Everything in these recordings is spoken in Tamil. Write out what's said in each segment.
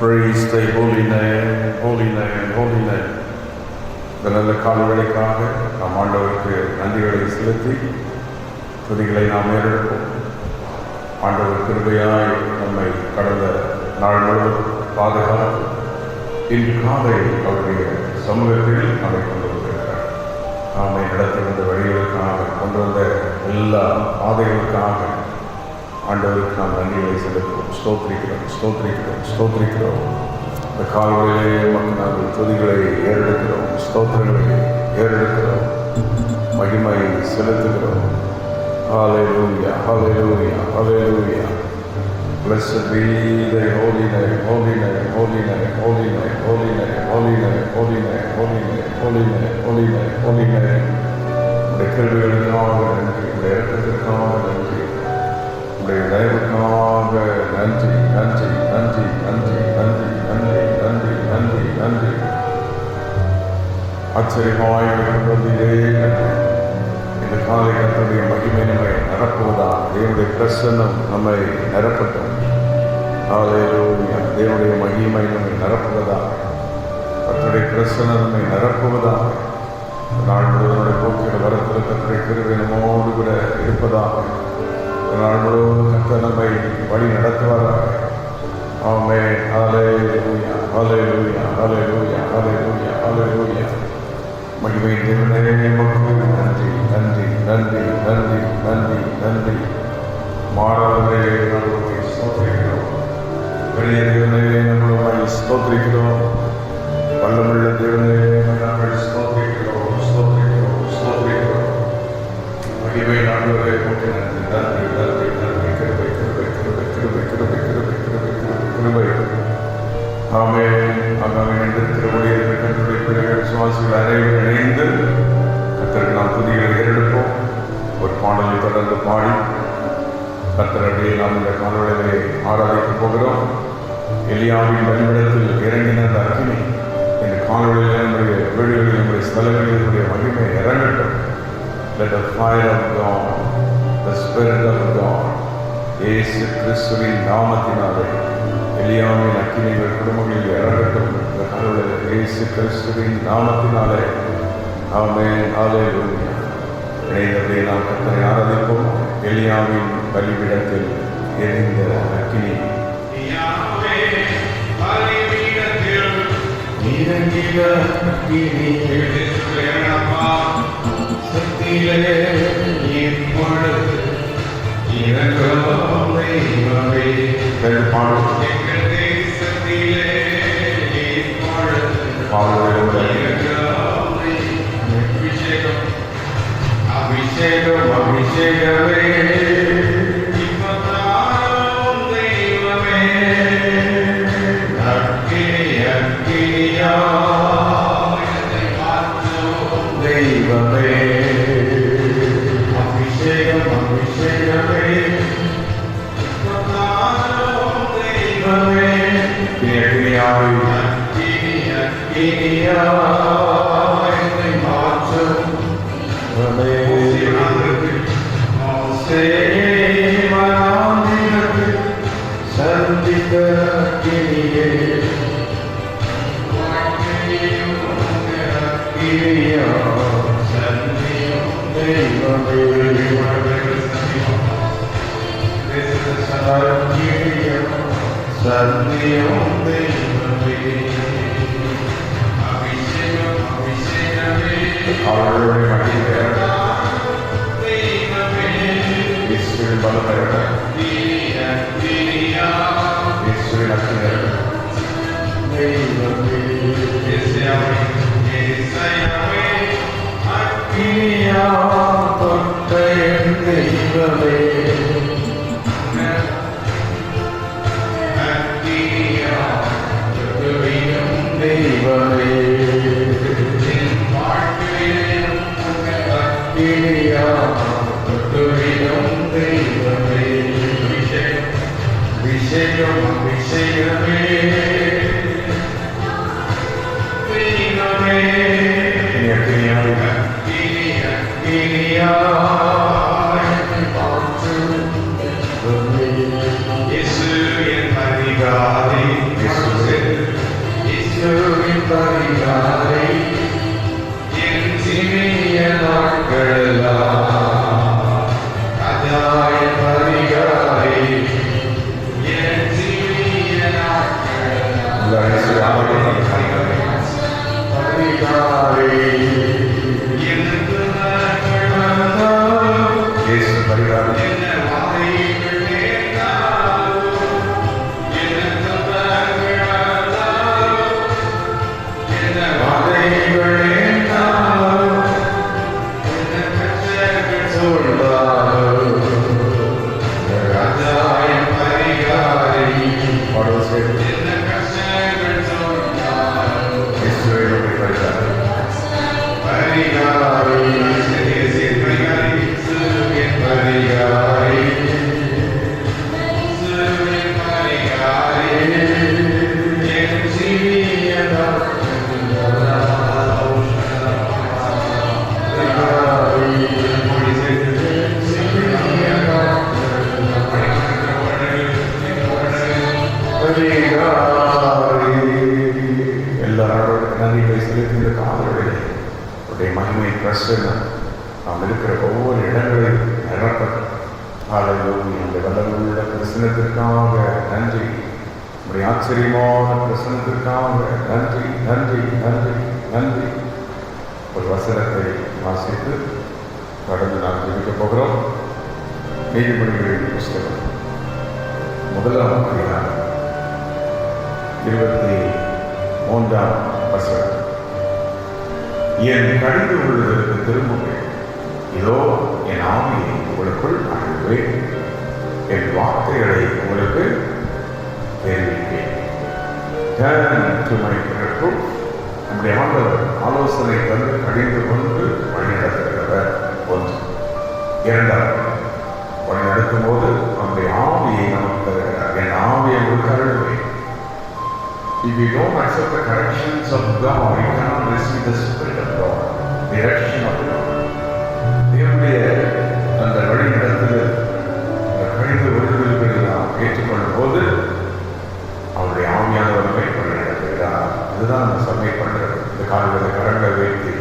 Praise thy holy name, holy name, holy name. இந்த நல்ல காலவேளைக்காக நாம் ஆண்டவருக்கு நன்றிகளை செலுத்தி துதிகளை நாம் ஏறெடுப்போம். ஆண்டவர் கிருபையாய் நம்மை கடந்த நாள் முழுவதும் பாதுகாத்து இன்று காலை அவருடைய சமூகத்தில் நம்மை கொண்டு வந்திருக்கிறார். நாமை நடத்தி வந்த வழிகளுக்காக கொண்டு வந்த எல்லா பாதைகளுக்காக ஆண்டவருக்கு நாம் நன்றிகளை செலுத்துவோம். ஸ்தோத்திரிக்கிறோம். இந்த கால்களிலே மக்கள் நாங்கள் துதிகளை ஏறெடுக்கிறோம், ஸ்தோத்திரங்களை ஏறெடுக்கிறோம், மகிமை செலுத்துகிறோம். ஹல்லேலூயா, ஹல்லேலூயா, ஹல்லேலூயா. Blessed be thy holy name, holy name, holy name, holy name, holy name, holy name, holy name, holy name, holy name, holy name, holy name. உடைய கேள்விகளுக்காக நன்றி, உடைய இரக்கத்திற்காக நன்றி, உடைய தயவுக்காக நன்றி, நன்றி, நன்றி, நன்றி, நன்றி, நன்றி, நன்றி, நன்றி, நன்றி. ஆச்சரியமாய் கொண்டு வந்தீரே நன்றி. இந்த காலை கர்த்தருடைய மகிமை நம்மை நிரப்புவதா, தேவனுடைய பிரசன்னம் நம்மை நிரப்பட்டும். ஹல்லேலூயா. தேவனுடைய மகிமை நம்மை நிரப்புவதா, கர்த்தருடைய பிரசன்னம் நம்மை நிரப்புவதா. நாள் முழுவதுடைய போக்கிற வரத்தில் கர்த்தருடைய கிருபை நம்மோடு கூட இருப்பதாக. நாள் முழுவதும் கர்த்தர் நம்மை வழி நடத்துவாராக. ஆமென். ஹல்லேலூயா, ஹல்லேலூயா, ஹல்லேலூயா, ஹல்லேலூயா, ஹல்லேலூயா. மகிமை தேவனே, உமக்கு நன்றி, நன்றி, நன்றி, நன்றி, நன்றி, நன்றி. மாறாதவரே நாங்கள் ஸ்தோத்திரிக்கிறோம். பெரிய தேவனே நாங்கள் ஸ்தோத்திரிக்கிறோம். வல்லமுள்ள தேவனே நாங்கள் ஸ்தோத்திரிக்கிறோம், ஸ்தோத்திரிக்கிறோம், ஸ்தோத்திரிக்கிறோம். மகிமை நாடுவரே உமக்கு நன்றி, நன்றி, நன்றி, நன்றி. கிருபை, கிருபை, கிருபை, கிருபை, கிருபை, கிருபை, கிருபை, கிருபை, கிருபை. ஆமென். என்று திருவடியில் கர்த்தருடைய பிள்ளைகள் விசுவாசிகள் அனைவரும் இணைந்து கர்த்தருக்கு நாம் துதிகளை ஏறெடுப்போம். ஒரு பாடலை தொடர்ந்து பாடி கர்த்தருடைய நாம் இந்த காலவெளியை ஆராதிக்கப் போகிறோம். எலியாவின் வழிபடத்தில் இறங்கின அந்த அக்கினி இந்த காலவெளியில் நம்முடைய வீடுகளில், நம்முடைய ஸ்தலங்களில் நம்முடைய மகிமை இறங்கட்டும். Let the fire of God, the Spirit of God, இயேசு கிறிஸ்துவின் நாமத்தினாலே எலியாவின் அக்கினிகள் குடும்பங்களில் இறங்கட்டும். இந்த காலவெளியில் இயேசு கிறிஸ்துவின் நாமத்தினாலே. ஆமென். ஹல்லேலூயா. இணைந்ததை நாம் கர்த்தரை ஆராதிப்போம். எலியாவின் பலிபீடத்தில் எரிந்த அக்கினி. அபிஷேகம் அபிஷேகமே தெய்வமே, அக்கினி அக்கினியா தெய்வமே, அபிஷேகம் அபிஷேகமே தெய்வமே, அக்கினியாய் அக்கினி அக்கினியா Yesu yang hari hari, Yesu இயேசுவின் பரிகாரை என் சிறிய நாட்களெல்லாம் ராஜாய பரிகாரை என் சிறிய நாட்களெல்லாம் பரிகாரை எனக்கு இயேசு பரிகாரை மகிமை பிரசன்ன நாம் இருக்கிற ஒவ்வொரு இடங்களையும் நிரப்பது அந்த வல்லமுள்ள பிரசனத்திற்காக நன்றி. நம்முடைய ஆச்சரியமான பிரசனத்திற்காக நன்றி நன்றி நன்றி நன்றி. ஒரு வசனத்தை வாசித்து தொடர்ந்து நாம் ஜெபிக்கப் போகிறோம். நீதிமொழிகளின் புஸ்தகம் 1ஆம் அதிகாரம் 23ஆம் வசனம். என் கடிந்து உள்ளதற்கு திரும்புங்கள், இதோ என் ஆவியை உங்களுக்குள் அனுப்புவேன், என் வார்த்தைகளை உங்களுக்கு தெரிவிப்பேன். நம்முடைய ஆண்டவர் ஆலோசனை தந்து கடிந்து கொண்டு வழிநடத்துகிறவர் ஒன்று. இரண்டாவது, வழிநடத்தும் போது நம்முடைய ஆவியை நமக்கு தருகிறார். என் ஆவியை உங்களுக்கு அருள்வேன். If you don't accept the corrections of God, you cannot receive the Spirit of God, direction of God. தேவனுடைய அந்த வழி நடத்துதல் கழிந்து ஒழுங்குகளை நாம் ஏற்றுக்கொள்ளும் போது அவருடைய ஆவியானவரை வழி நடத்துகிறார். அதுதான் நம்ம சபை பண்ணுறது. இந்த காலத்தில் கரங்களை வைத்து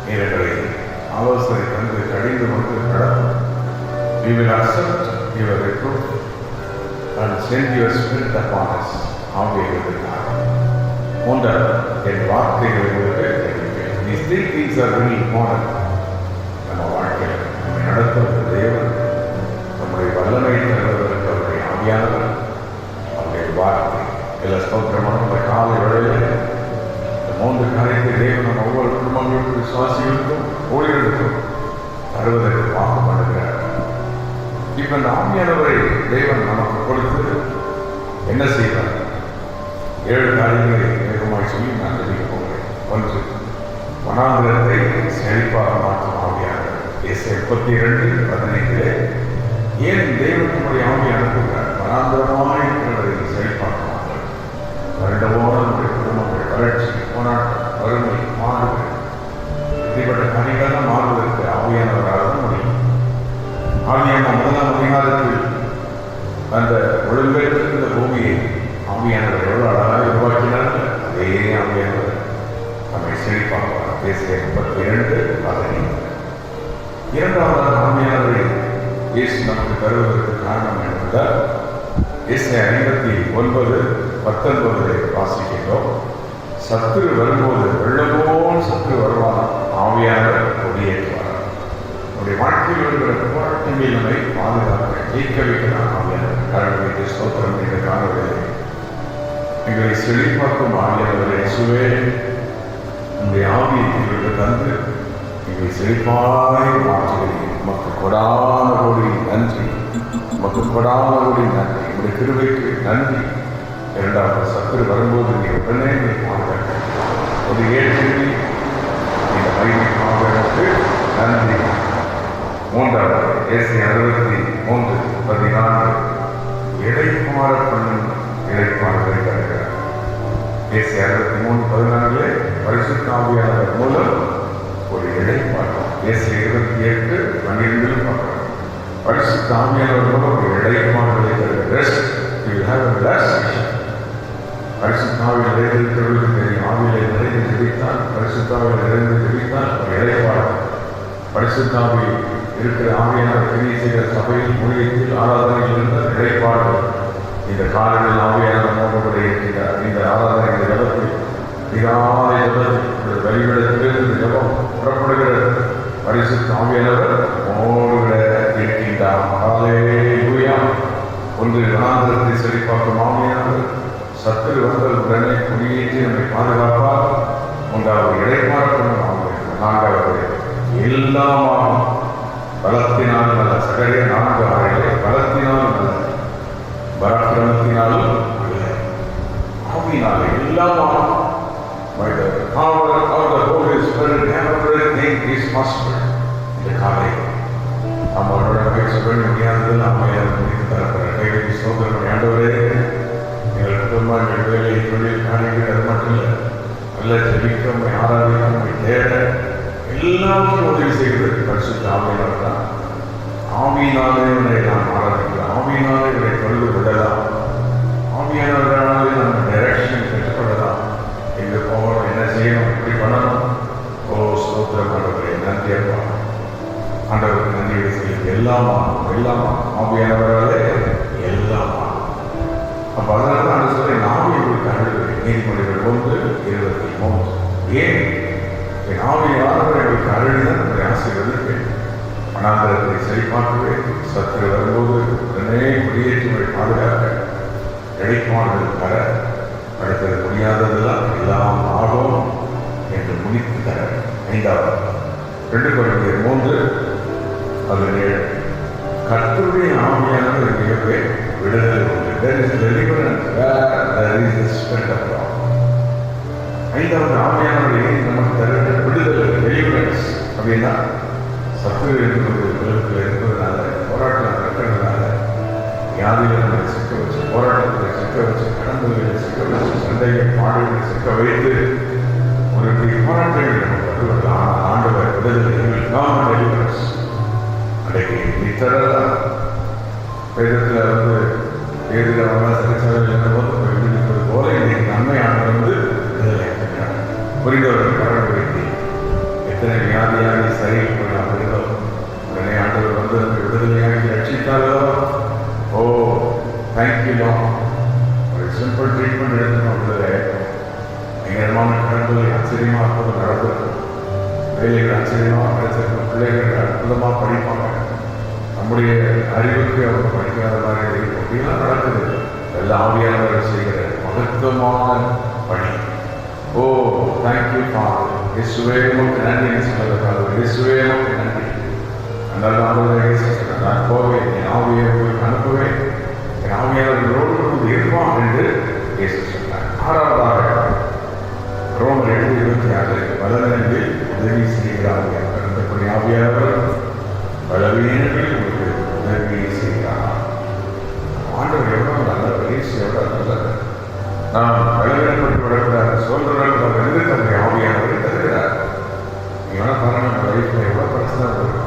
நேரங்களை ஆலோசனை தந்து கழிந்து கொண்டு நடத்தும். We will accept your reproof and send your spirit upon us. மூன்றாவது, என் வார்த்தைகளை உங்களுக்கு தெரிவிப்பேன். These three things are very important. நம்ம வாழ்க்கையில் நம்மை நடத்தும் தேவன், நம்முடைய வல்லமை தருவதற்கு அவருடைய ஆவியானவர், அவருடைய வார்த்தை. எல்லா ஸ்தோத்திரமான இந்த காலை வேளையில் இந்த 3 காரியத்தை தேவன் நம்ம ஒவ்வொரு குடும்பங்களுக்கும் விசுவாசிகளுக்கும் ஊழியர்களுக்கும் தருவதற்கு வாக்கு பண்ணுகிறார். இப்ப இந்த ஆவியானவரை தேவன் நமக்கு கொடுத்து என்ன செய்வார்? 7 காரியங்களை வேகமாக சொல்லி நான் தெரிவிக்க போகிறேன். 1, வனாந்திரத்தை செழிப்பாக மாற்றும் ஆவியானவர். Esaiயா 32:15 ஏன் தேவன் நம்முடைய ஆவியை அனுப்புகிறார்? வனாந்திரமாக இருக்கிறவரை செழிப்பாக்குவார்கள். வருடமோடு நம்முடைய குடும்பங்கள் வளர்ச்சி, போராட்டம், வறுமை, மாறுதல், இப்படிப்பட்ட பணிகளாக மாறுவதற்கு ஆவியானவராக முடியும். ஆவியான 1ஆம் அதிகாரத்தில் அந்த ஒழுங்கற்ற இந்த பூமியை ஆவியானவர் எவ்வளவு அழகாக உருவாக்கினார்கள். அதே ஆவியானவர் நம்மை செழிப்பாக்குவார். Esaiயா 32:15. இரண்டாவது ஆவியானவரை இயேசு நமக்கு தருவதற்கு காரணம் என்பதால் Esaiya 59:19 வாசிக்கிறோம். சத்துரு வரும்போது வெள்ளமோல் சத்துரு வருவான், ஆவியானவர் கொடியேற்றுவார். நம்முடைய வாழ்க்கையில் இருக்கிற போராட்டங்களில் நம்மை பாதுகாக்க ஜெயிக்க வைக்கிறார் ஆவியானவர். கடவுளுக்கு ஸ்தோத்திரம். என்ற காரணங்களை எங்களை செழிப்பாக்கும் ஆவியானவரை இயேசுவே, உங்களுடைய ஆவியை எங்களுக்கு தந்து எங்களை செழிப்பாய் மாற்றுகிறீர்கள். உமக்கு கொடான கோடி நன்றி, உமக்கு கொடான கோடி நன்றி, உங்களுடைய கிருபைக்கு நன்றி. இரண்டாவது, சத்துரு வரும்போது நீங்கள் உடனே பாதுகாக்க ஒரு ஏற்றி இந்த மகிமைக்காக நன்றி. மூன்றாவது, Esaiya 63:14 இடைப்பார பண்ணும் இடைப்பாளரை தருகிறார். Esaiya 63:14 பரிசுத்த ஆவியானவர் மூலம் ஒரு இடைப்பாளர். Esaiya 28:12 பார்க்கிறோம். பரிசுத்த ஆவியானவர் மூலம் ஒரு இடைப்பாளரை தருகிறார். பரிசுத்த ஆவியானவருக்கு பரிசுத்தாவி இருக்கிற ஆவியானவர் கிரியை செய்கிற சபையில் ஊழியத்தில் ஆராதனையில் இருந்த இழைப்பாடு இந்த காலத்தில் ஆவியானவர் நோக்கப்பட இருக்கிறார். இந்த ஆராதனை ஜபத்தில் அதிகாலை ஜபத்தில் வழிபடத்திலிருந்து ஜபம் புறப்படுகிறது. பரிசுத்த ஆவியானவர் ஓடுகிற இருக்கின்றார். ஹல்லேலூயா. ஒன்று வனாந்திரத்தை செழிப்பாக்கும் ஆவியானவர் சத்துரு வந்தல் உடனே குடியேற்றி நம்மை பாதுகாப்பார். மூன்றாவது இடைமாறப்படும் ஆவியானவர். நான்காவது எல்லாமாகும் பலத்தினாலும் அல்ல. சகரிய 4 பலத்தினாலும் அல்ல, பராக்கிரமத்தினாலும் அல்ல, ஆவியினாலே எல்லாமாகும். By the power of the Holy Spirit, everything is possible. இந்த காலை நம்மளோட சொல்ல முடியாதது நம்மையால் முடித்து தரப்படுற கைகளுக்கு சோதனை. ஆண்டவரே, எங்கள் குடும்பம், எங்கள் வேலை, தொழில், காரியங்கள் அது மட்டும் இல்லை, நல்ல ஜெபிக்க, நம்மை ஆராதிக்க, நம்மை தேட எல்லாத்தையும் உதவி செய்கிறது பரிசுத்த ஆவியானவர் தான். ஆவியினாலே இவனை நாம் ஆராதிக்கலாம், ஆவியினாலே இவனை கொண்டு விடலாம், ஆவியானவர்களாலே நம்ம டைரக்ஷன் பெற்றுக்கொள்ளலாம். எங்கே போகணும், என்ன செய்யணும், எப்படி பண்ணணும். ஓ ஸ்தோத்திரம் ஆண்டவரே, நன்றி அப்பா. ஆண்டவருக்கு நன்றி செய்யும். எல்லாமா ஆவியானவராலே எல்லாமா. அப்போ அதனால தான் அந்த சொல்ல ஆவி உங்களுக்கு அழுது. நீதிமொழிகள் 1:23. ஏன் என் ஆவியானவர் எங்களுக்கு அழுதிதான் உங்களை ஆசீர்வதிப்பேன், வனாந்திரத்தை சரிபார்க்குவேன், சத்துரு வரும்போது உடனே குடியேற்றி பாதுகாக்க, இடைப்பாடுகள் தர, அடுத்தது முடியாததெல்லாம் எல்லாம் ஆகும் என்று முடித்து தர. 5வது 2 Corinthians 3:17. கர்த்தருடைய ஆவியானவர் மிகவே விடுதலை உண்டு. There is deliverance where there is the Spirit of God. 5வது ஆவியானவரை நமக்கு தருகிற விடுதலை, டெலிவரன்ஸ் அப்படின்னா சத்துரு என்பது உலகத்தில் இருப்பதனால, போராட்டம் நடக்கிறதுனால, வியாதியில் நம்மளை சிக்க வச்சு, போராட்டத்தில் சிக்க வச்சு, கடம்புகளை சிக்க வச்சு, சண்டைகள் பாடுகளை சிக்க வைத்து ஒரு போராட்டங்கள் நமக்கு வருவது. ஆனால் ஆண்டவர் விடுதலை டெலிவரன்ஸ் அன்றைக்கு நித்தரெல்லாம் வேதத்தில் வேதில் சிறைச்சாலையில் இருந்தபோது விடுவிப்பது போல இன்னைக்கு நன்மையானவர் விடுதலை புரிந்தவர்கள் கடன் வைத்தி எத்தனை வியாதியாகி சரி அப்படின்னோ உடனே ஆண்டவர் வந்து அந்த விடுதலையாகி ரட்சித்தாலோ. ஓ தேங்க்யூ. ஒரு சிம்பிள் ட்ரீட்மெண்ட் எடுக்கணும், விடுதலை பயங்கரமான கடன்களை ஆச்சரியமாக அற்புதம் நடந்திருக்கும். வேலைகள் ஆச்சரியமாக கிடைச்சிருக்கும். பிள்ளைகள் அற்புதமாக படிப்பாங்க. நம்முடைய அறிவுக்கு அவங்க படிக்காத மாதிரி இருக்கும். அப்படிலாம் நடக்குது. எல்லாம் ஆவியானவர் செய்கிற மகத்துவமான பணி. ஓ தேங்க்யூ ஃபாதர். இயேசுவே உமக்கு நன்றி சொல்வதற்காக, இயேசுவே உமக்கு நன்றி. அதனால நான் போவேன், என் ஆவியை உங்களுக்கு அனுப்புவேன், என் ஆவியானவர்களோடு இருப்பான் என்று இயேசு சொன்னார். 6வதாக ரோமர் 8:26. பலவீனங்களில் உதவி செய்கிறார். கருத்தப்படி ஆவியானவர் பலவீனங்களில் உங்களுக்கு உதவி செய்கிறார். ஆண்டவர் எவ்வளவு நல்லவர், இயேசு எவ்வளவு நல்லவர். நாம் பலவீனப்பட்டு விடக்கூடாது, சோதரர்கள் வந்து தன்னை ஆவியானவரை தருகிறார். நீங்க பாருங்க, நம்ம லைஃப்ல எவ்வளவு பிரச்சனை வரும்.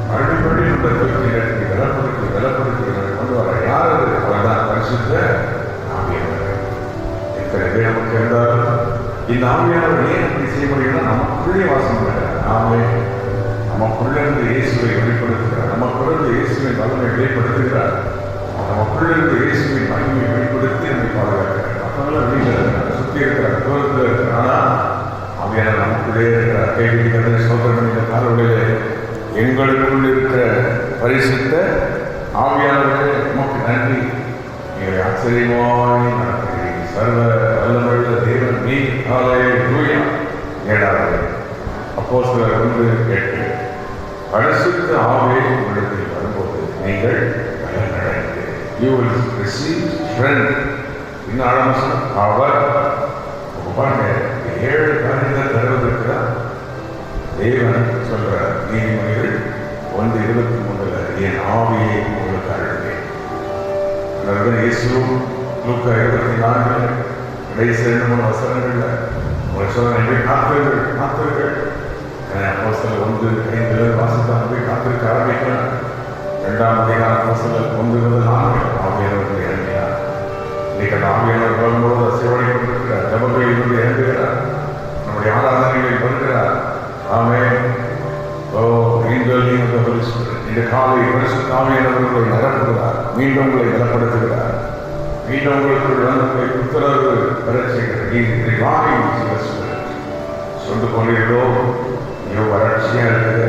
மறுபடியும் நம்ம தூக்கி வெலப்படுத்தி கொண்டு வர யார் அது? அவர்தான் பரிசுத்த ஆவியானவர். எத்தனை பேர் நமக்கு இருந்தாலும் இந்த ஆவியானவர் ஏன் அப்படி செய்ய முடியும்னா நமக்குள்ளே வாசம் பண்ணுறார். நாமே நமக்குள்ளிருந்து இயேசுவை வெளிப்படுத்துகிறார், நமக்குள்ளிருந்து இயேசுவின் வல்லமை வெளிப்படுத்துகிறார், நமக்குள்ளிருந்து இயேசுவின் மகிமையை வெளிப்படுத்தி நம்மை பாதுகாக்கிறார். மற்றவங்களாம் வெளியில் சுற்றி இருக்கிறார், தூரத்தில் இருக்கிறார். ஆனால் ஆவியானவர் நமக்குள்ளே இருக்கிறார். கேள்வி கதை சோதனை இந்த காலவழியிலே எங்களுக்குள் இருக்கிற பரிசுத்த ஆவியானவரே நமக்கு நன்றி. நீங்கள் ஆச்சரியமாய் நடத்துகிறீர்கள். சர்வ வல்லமையுள்ள தேவன் நீ. ஹல்லேலூயா. 7வது அப்போஸ்தலர் 1:8. பரிசுத்த ஆவியை உங்களிடத்தில் வரும்போது நீங்கள் பலனடைந்து you will receive strength. இன்னும் ஆரம்பிச்சோம் அவர் பாருங்க, 7 காரியத்தை தருவதற்கு தான் தேவன் சொல்றார். நீதிமொழிகள் 1:23. என் ஆவியை உங்களுக்கு அழுவேன். இயேசு லூக்கா 24 கடைசி 2-3 வசனங்கள்ல உங்களை சொல்ல காத்திருங்கள். அப்போஸ்தலர் 1:5 வாசித்தால் போய் காத்திருக்க ஆரம்பிக்கலாம். 2ஆம் அதிகாரம் அப்போஸ்தலர் 1:4 ஆவியானவர்கள் இறங்கினார். இன்னைக்கு அந்த ஆவியானவர் வரும்போது அசைவடைப்பட்டிருக்கிறார். ஜபங்களில் இருந்து இறங்குகிறார். நம்முடைய ஆராதனைகளில் வருகிறார். ஆமென். ஓ மீண்டும் உங்களை பலப்படுத்துகிறார். மீண்டும் உங்களுக்குள் வந்து உத்தரவு பெறச் செய்கிறார். சொந்து கொண்டீர்களோ ஐயோ வறட்சியா இருக்குது,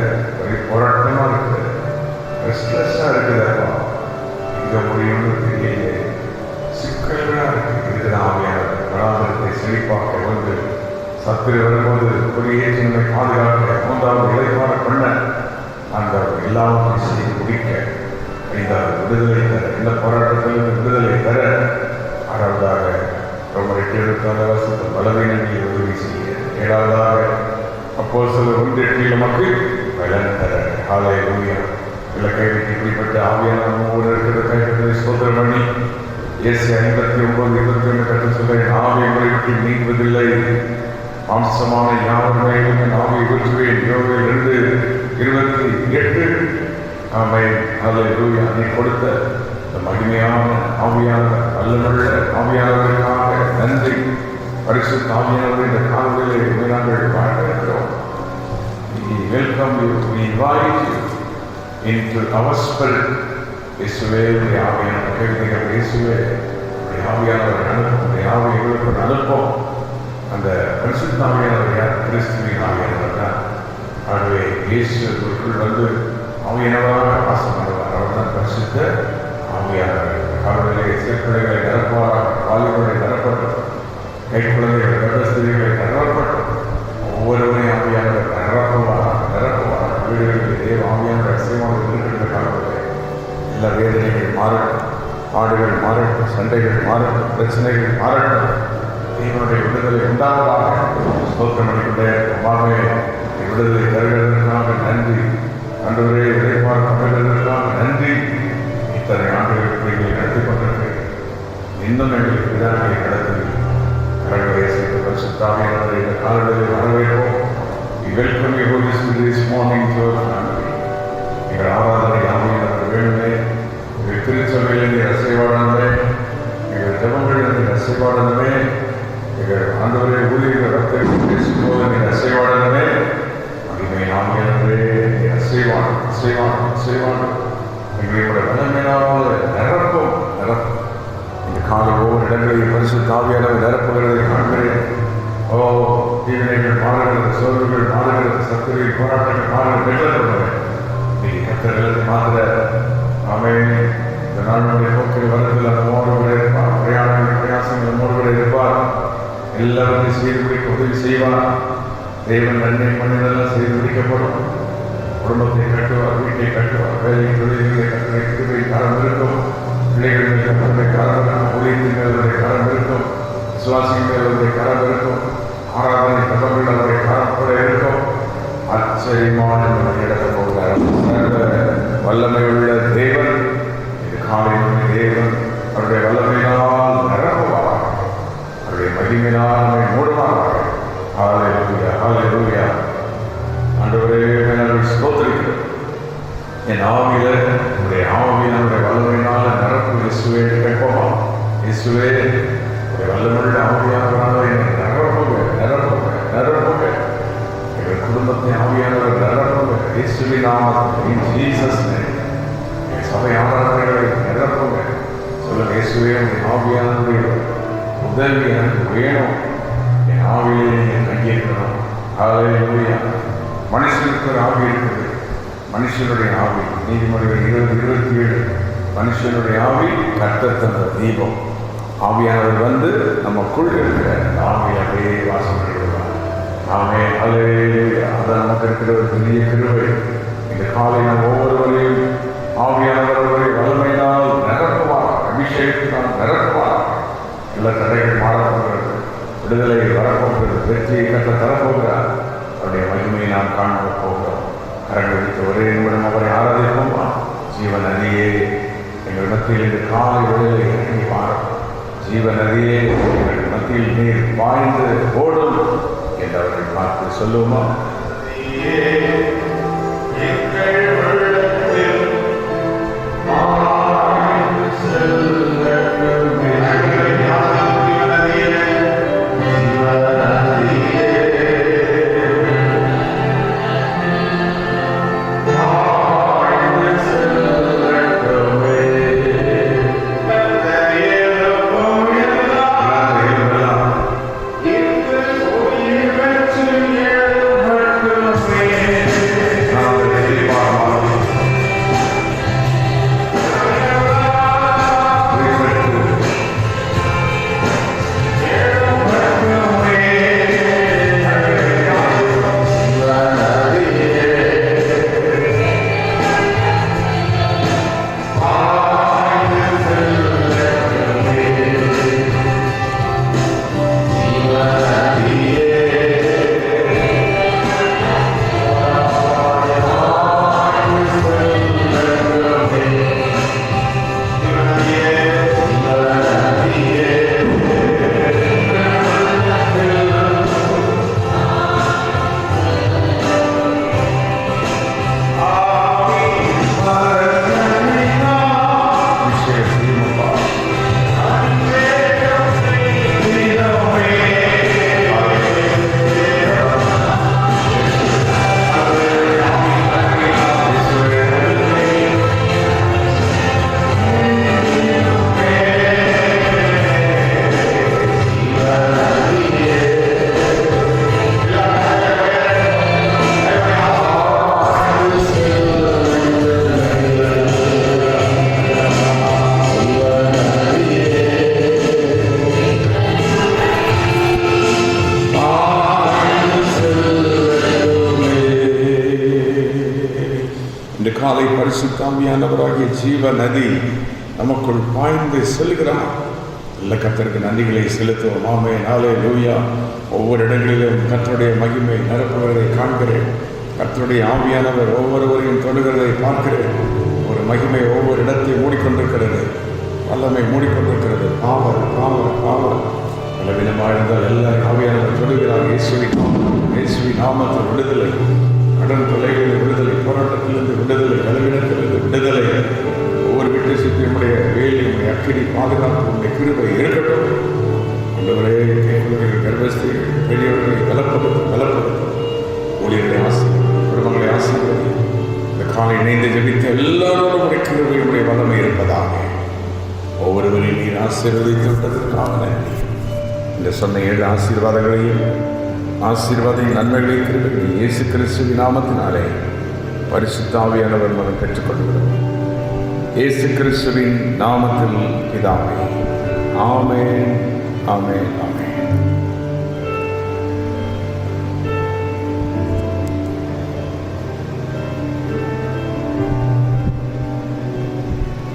போராட்டமா இருக்குது, ரெஸ்ட்லெஸ்ஸா இருக்குதா, இங்க முடியும்னு தெரியல, சிக்கல்களா இருக்கு. ஆவியானவரை செழிப்பாக்க வந்து சத்துரு வரும்போது கொடியேற்றி நம்மை பாதுகாக்க மூன்றாவது இலைப்பாட பண்ண அந்த எல்லாவற்றையும் செய்து முடிக்க இந்த விடுதலை தர, இந்த போராட்டத்தில் விடுதலை தர ஆறாவதாக ரொம்ப 8 பலவீனங்களை உதவி செய்ய, 7வதாக அப்போஸ்தலர் 1:8 நமக்கு பலன் தர. ஹல்லேலூயா. இல்லை கைவிட்டு இப்படிப்பட்ட ஆவியான ஒவ்வொரு இருக்கிற கைவிட்டதை சோதனை பண்ணி ஏசி 59:21 கற்று சொல்ல, ஆவி உங்களை விட்டு நீங்குவதில்லை, மாம்சமான யாவர் மேலும் என் ஆவியை ஊற்றுவேன். யோவேல் 2:28. ஆமென். ஹல்லேலூயா. நீ கொடுத்த இந்த மகிமையான ஆவியானவர், அல்லலுள்ள ஆவியானவருக்காக நன்றி. பரிசுத்த ஆவியானவர் இந்த காலங்களிலே நாங்கள் வாழ்ந்திருக்கிறோம். We welcome you, we invite you into our spirit. இயேசுவே உடைய ஆவியானவர் கேட்கிறீர்கள். இயேசுவே உடைய ஆவியானவர் அனுப்பும், உடைய ஆவி எங்களுக்கு அனுப்போம். அந்த பரிசுத்த ஆவியானவர் யார்? கிறிஸ்துவின் ஆவியானவர் தான். ஆகவே இயேசுக்குள் வந்து ஆவியானவராக வாசம் பண்ணுவார். அவர் தான் பரிசுத்த ஆவியானவர். அவர்களை சிறுபிள்ளைகளை நிரப்புவார், வாலிபர்களை நிரப்பட்டும், கைக்குழந்தைகள் கர்ப்பஸ்திரிகளை நிரப்பட்டும், ஒவ்வொருவரையும் ஆவியானவர் நிரப்புவார். வீடுகளில் தேவ ஆவியானவர் அசியமாக இருக்கின்ற காலத்தில் எல்லா வேதனைகள் மாறட்டும், பாடுகள் மாறட்டும், சண்டைகள் மாறட்டும், பிரச்சனைகள் மாறட்டும், தேவனுடைய விடுதலை உண்டாவதாக. ஸ்தோத்திரம் பண்ணிக்கொண்டே அம்மாவே விடுதலை தருகிறதற்காக நன்றி. ஆண்டவரே இறைப்பார்ப்பதற்காக நன்றி. இத்தனை ஆண்டுகளுக்கு நீங்கள் நடத்தி கொண்டிருக்கிறீர்கள். இன்னும் எங்களுக்கு விதானங்களை நடத்தி கரங்களை சேர்த்து பரிசுத்தாவியானவரை இந்த காலங்களில் வரவேற்போம். We welcome you Holy Spirit this morning to our family. எங்கள் ஆராதனை ஆவியானவர் வேண்டுமே, எங்கள் திருச்சபையில் நீர் அசைவாடனவே, எங்கள் ஜபங்களில் நீர் அசைவாடனவே, எங்கள் ஆண்டவரை ஊழியர்கள் ரத்தை பேசும்போது நீர் அசைவாடனவே, மகிமை ஆவியானவரே நீர் அசைவாடும் எங்களுடைய வல்லமையினால் நிரப்பும். இந்த காலை ஒவ்வொரு இடங்களில் பரிசுத்த ஆவியானவர் நிரப்புகிறதை காண்கிறேன். ஓ தீவினைகள் மாறுகிறது, சோர்வுகள் மாறுகிறது, சத்துருவின் போராட்டங்கள் மாறுகிறது, வெள்ளப்படுகிறேன். இன்னைக்கு கத்தர்களுக்கு மாத்திர ஆமென். இந்த நாளுடைய போக்கில் வரத்தில் அந்த மோடுகளை இருப்பார், பிரயாணங்கள் பிரயாசங்கள் மோடுகளை இருப்பார், எல்லாவற்றையும் செய்து முடிக்க உதவி செய்வார். தேவன் நன்மை மனிதெல்லாம் செய்து முடிக்கப்படும். குடும்பத்தை கட்டுவார், வீட்டை கட்டுவார், வேலை தொழில்களை கட்டுரை கிருபை காலம் இருக்கும், பிள்ளைகள் கட்டுரை காலம் இருக்கும், ஊழியத்தின் மேலுடைய காலம் இருக்கும், விசுவாசியின் மேலுடைய காலம் இருக்கும், ஆராதனை தபங்கள் அவருடைய காலப்பட இருக்கும். ஆச்சரியமான இடத்த போகிறார் வல்லமை உள்ள தேவன். இது காலையில் தேவன் அவருடைய வல்லமையினால் நிரப்புவார், அவருடைய மகிமையினால் நம்மை மூடுவார்கள். ஹல்லேலூயா, ஹல்லேலூயா. ஆண்டவரே நாங்கள் ஸ்தோத்திரிக்கிறோம். என் ஆவியில உடைய ஆவியினுடைய வல்லமையினால நிரப்பு இயேசுவே கேட்போமா? இயேசுவே உடைய வல்லமுள்ள ஆவியானவராக என்னை நிரப்புங்க, நிரப்புங்க, நிரப்புங்க. எங்கள் குடும்பத்தை ஆவியானவர் நிரப்புங்க. இயேசுவின் நாமத்தில் in Jesus name. என் சபை ஆராதனைகளை நிரப்புங்க. சொல்லுங்க, இயேசுவே உடைய ஆவியானவருடைய உதவி எனக்கு வேணும். என் ஆவியிலே நீங்கள் கையேற்கணும். ஹல்லேலூயா. மனுஷனுக்கு ஒரு ஆவி இருக்குது. மனுஷனுடைய ஆவி நீதிமொழிகள் 20:27. மனுஷனுடைய ஆவி கர்த்தர் தந்த தீபம். ஆவியானவர் வந்து நமக்குள் இருக்கிற ஆவி அப்படியே வாசம் பண்ணிவிடுவார். ஆமே, ஹல்லேலூயா. அதான் நமக்கு இருக்கிற ஒரு பெரிய கிருபை. இந்த காலை நாம் ஒவ்வொருவரையும் ஆவியானவருடைய வல்லமையினால் நிரப்புவார், அபிஷேகத்தினால் நிரப்புவார். எல்லா தடைகள் மாறப்போகிறது, விடுதலை வரப்போகிறது, வெற்றியை கட்ட தரப்போகிறார். அவருடைய மகிமையை நாம் காண போகிறோம். கரங்கள் வைத்து ஒரே நிமிடம் அவரை ஆராதிப்போமா? ஜீவ நதியே எங்கள் மத்தியில் இந்த காலை வேளையிலே இறங்கி வாரும். ஜீவ நதியே எங்கள் மத்தியில் நீர் பாய்ந்து ஓடும் என்று அவர்கள் பார்த்து சொல்லுவோமா? பரிசுத்த ஆவியானவராகிய ஜீவ நதி நமக்குள் பாய்ந்து செல்கிறார். நல்ல கர்த்தருக்கு நன்றிகளை செலுத்துவோம். ஆமென், ஹல்லேலூயா. ஒவ்வொரு இடங்களிலும் கர்த்தருடைய மகிமை நிரப்புகிறதை காண்கிறேன். கர்த்தருடைய ஆவியானவர் ஒவ்வொருவரையும் தொடுகிறதை பார்க்கிறேன். ஒரு மகிமை ஒவ்வொரு இடத்தையும் மூடிக்கொண்டிருக்கிறது. வல்லமை மூடிக்கொண்டிருக்கிறது. பாவர் பாவர் பாவர் பலவீனமாக இருந்தால் எல்லாரும் ஆவியானவர் தொடுகிறார். இயேசுவின் நாமத்தில் விடுதலை, கடன் தொல்லைகளில் விடுதலை, போராட்டத்திலிருந்து விடுதலை, பலவீனத்திலிருந்து விடுதலை. ஒவ்வொரு வீட்டை சுற்றி நம்முடைய வேலி, நம்முடைய அக்கினி பாதுகாப்பு, நம்முடைய கிருபை இருக்கட்டும். ஆண்டவரே, கேட்கிறவர்கள், கர்ப்பஸ்திரீகள், பெரியவர்களை பலப்படுத்தும் ஊழியர்களை ஆசீர்வதி, குடும்பங்களை ஆசீர்வதி. இந்த காலை இணைந்து ஜெபித்த எல்லாரோடும் உடைய கிருபை, உடைய வல்லமை இருப்பதாக. ஒவ்வொருவரையும் நீர் ஆசீர்வதித்து விட்டதற்காக நன்றி. இந்த சொன்ன 7 ஆசீர்வாதங்களையும் நன்மைகளையும் கிருபை இயேசு கிறிஸ்துவின் நாமத்தினாலே பரிசுத்த ஆவியானவர் மூலம் பெற்றுக்கொள்கிறோம். இயேசு கிறிஸ்துவின் நாமத்தில் பிதாவே. ஆமென், ஆமென், ஆமென்.